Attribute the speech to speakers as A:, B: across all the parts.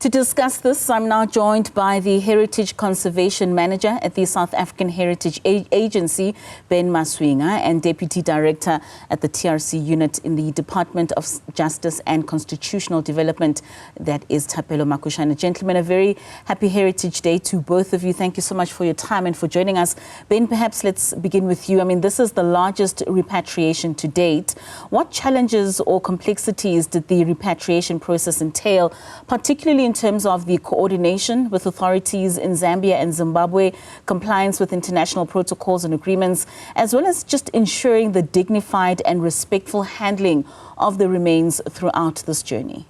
A: To discuss this, I'm now joined by the Heritage Conservation Manager at the South African Heritage Agency, Ben Maswinga, and Deputy Director at the TRC Unit in the Department of Justice and Constitutional Development, that is Thapelo Mokushane. Gentlemen, a very happy Heritage Day to both of you. Thank you so much for your time and for joining us. Ben, perhaps let's begin with you. I mean, this is the largest repatriation to date. What challenges or complexities did the repatriation process entail, particularly in terms of the coordination with authorities in Zambia and Zimbabwe, compliance with international protocols and agreements, as well as just ensuring the dignified and respectful handling of the remains throughout this journey?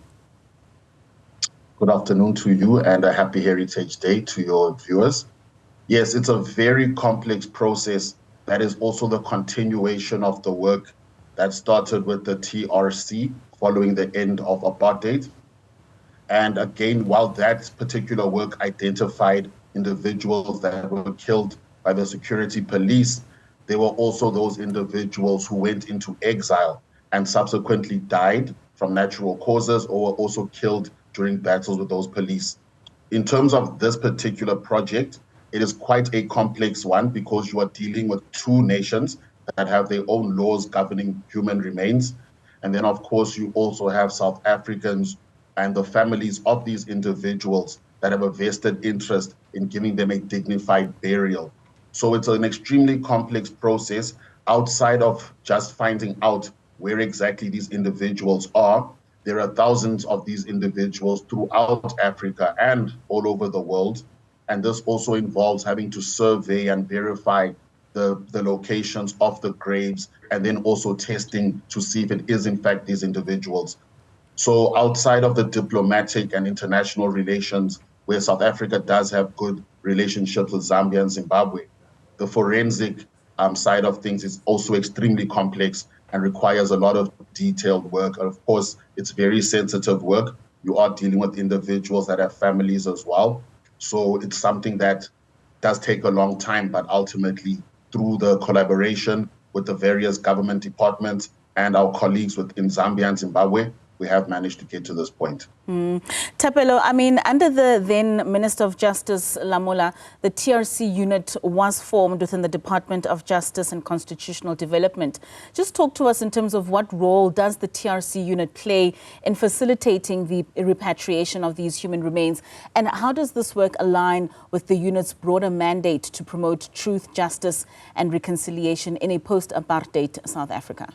B: Good afternoon to you and a happy Heritage Day to your viewers. Yes, it's a very complex process that is also the continuation of the work that started with the TRC following the end of apartheid. And again, while that particular work identified individuals that were killed by the security police, there were also those individuals who went into exile and subsequently died from natural causes or were also killed during battles with those police. In terms of this particular project, it is quite a complex one because you are dealing with two nations that have their own laws governing human remains. And then, of course, you also have South Africans and the families of these individuals that have a vested interest in giving them a dignified burial. So it's an extremely complex process outside of just finding out where exactly these individuals are. There are thousands of these individuals throughout Africa and all over the world. And this also involves having to survey and verify the locations of the graves, and then also testing to see if it is in fact these individuals. So outside of the diplomatic and international relations, where South Africa does have good relationships with Zambia and Zimbabwe, the forensic side of things is also extremely complex and requires a lot of detailed work. And of course, it's very sensitive work. You are dealing with individuals that have families as well. So it's something that does take a long time, but ultimately through the collaboration with the various government departments and our colleagues within Zambia and Zimbabwe, we have managed to get to this point.
A: Thapelo, I mean, under the then Minister of Justice, Lamola, the TRC unit was formed within the Department of Justice and Constitutional Development. Just talk to us in terms of what role does the TRC unit play in facilitating the repatriation of these human remains, and how does this work align with the unit's broader mandate to promote truth, justice and reconciliation in a post-apartheid South Africa?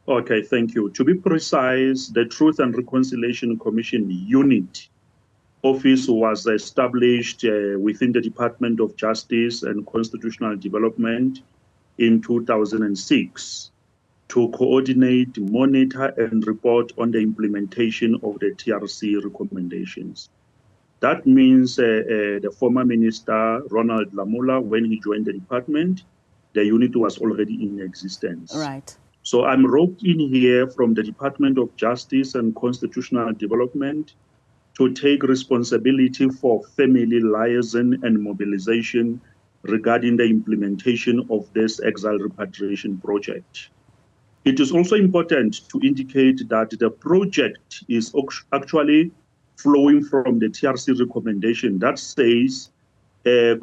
C: Okay, thank you. To be precise, the Truth and Reconciliation Commission unit office was established within the Department of Justice and Constitutional Development in 2006 to coordinate, monitor, and report on the implementation of the TRC recommendations. That means the former minister, Ronald Lamola, when he joined the department, the unit was already in existence.
A: Right.
C: So I'm roped in here from the Department of Justice and Constitutional Development to take responsibility for family liaison and mobilization regarding the implementation of this exile repatriation project. It is also important to indicate that the project is actually flowing from the TRC recommendation that says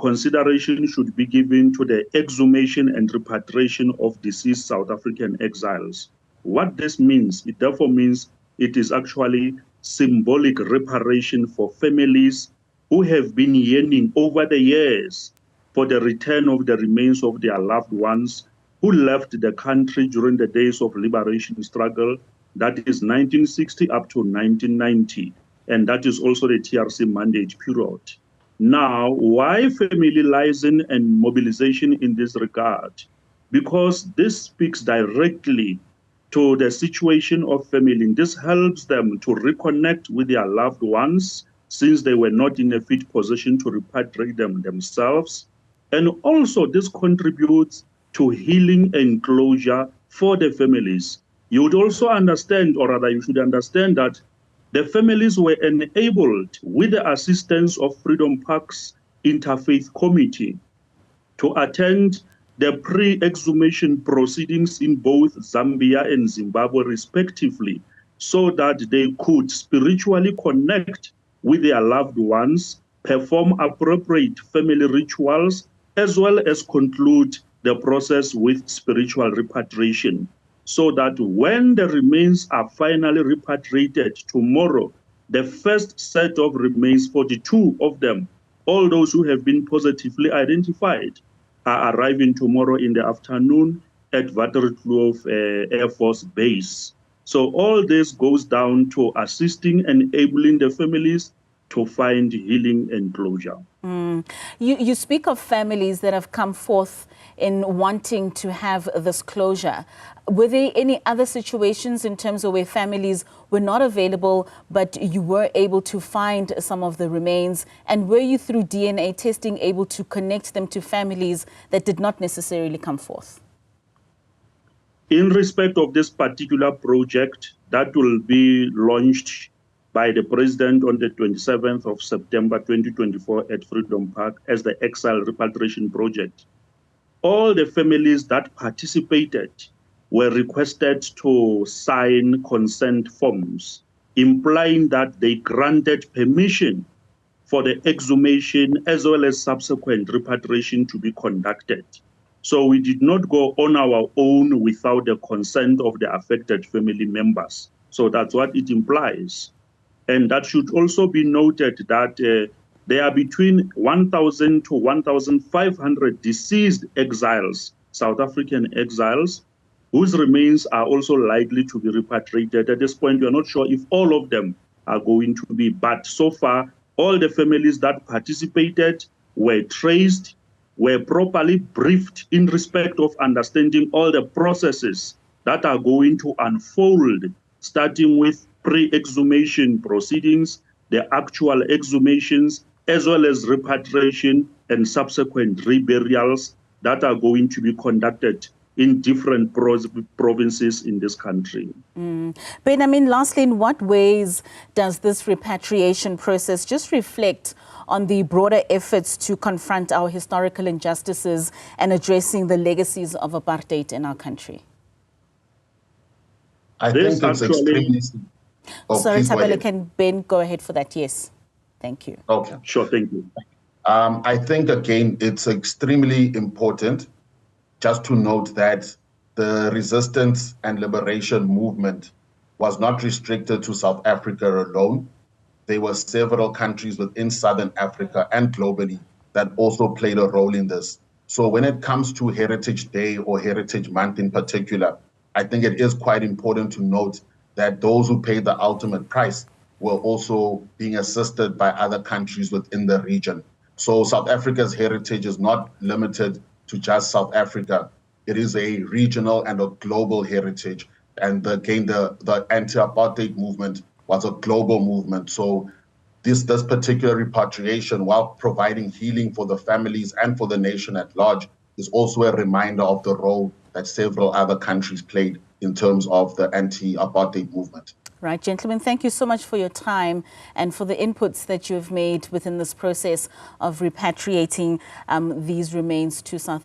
C: consideration should be given to the exhumation and repatriation of deceased South African exiles. What this means, it therefore means it is actually symbolic reparation for families who have been yearning over the years for the return of the remains of their loved ones who left the country during the days of liberation struggle, that is 1960 up to 1990, and that is also the TRC mandate period. Now, why family liaison and mobilization in this regard? Because this speaks directly to the situation of family. This helps them to reconnect with their loved ones since they were not in a fit position to repatriate them themselves. And also this contributes to healing and closure for the families. You would also understand, or rather you should understand, that the families were enabled, with the assistance of Freedom Park's Interfaith Committee, to attend the pre-exhumation proceedings in both Zambia and Zimbabwe, respectively, so that they could spiritually connect with their loved ones, perform appropriate family rituals, as well as conclude the process with spiritual repatriation, so that when the remains are finally repatriated tomorrow, the first set of remains, 42 of them, all those who have been positively identified, are arriving tomorrow in the afternoon at Waterkloof Air Force Base. So all this goes down to assisting and enabling the families to find healing and closure.
A: You speak of families that have come forth in wanting to have this closure. Were there any other situations in terms of where families were not available, but you were able to find some of the remains? And were you, through DNA testing, able to connect them to families that did not necessarily come forth?
C: In respect of this particular project that will be launched by the President on the 27th of September 2024 at Freedom Park as the Exile Repatriation Project, all the families that participated were requested to sign consent forms, implying that they granted permission for the exhumation as well as subsequent repatriation to be conducted. So we did not go on our own without the consent of the affected family members. So that's what it implies. And that should also be noted that there are between 1,000 to 1,500 deceased exiles, South African exiles, whose remains are also likely to be repatriated. At this point, we are not sure if all of them are going to be, but so far, all the families that participated were traced, were properly briefed in respect of understanding all the processes that are going to unfold, starting with pre-exhumation proceedings, the actual exhumations, as well as repatriation and subsequent reburials that are going to be conducted in different provinces in this country.
A: Ben, I mean, lastly, in what ways does this repatriation process just reflect on the broader efforts to confront our historical injustices and addressing the legacies of apartheid in our country?
B: I think it's extremely...
A: Sorry, Thapelo, can Ben go ahead for that? Yes. Thank you.
B: Okay.
C: Sure, thank you.
B: I think, again, it's extremely important just to note that the resistance and liberation movement was not restricted to South Africa alone. There were several countries within Southern Africa and globally that also played a role in this. So when it comes to Heritage Day or Heritage Month in particular, I think it is quite important to note that those who paid the ultimate price were also being assisted by other countries within the region. So South Africa's heritage is not limited to just South Africa. It is a regional and a global heritage. And again, the anti-apartheid movement was a global movement. So this particular repatriation, while providing healing for the families and for the nation at large, is also a reminder of the role that several other countries played in terms of the anti-apartheid movement.
A: Right, gentlemen, thank you so much for your time and for the inputs that you have made within this process of repatriating these remains to South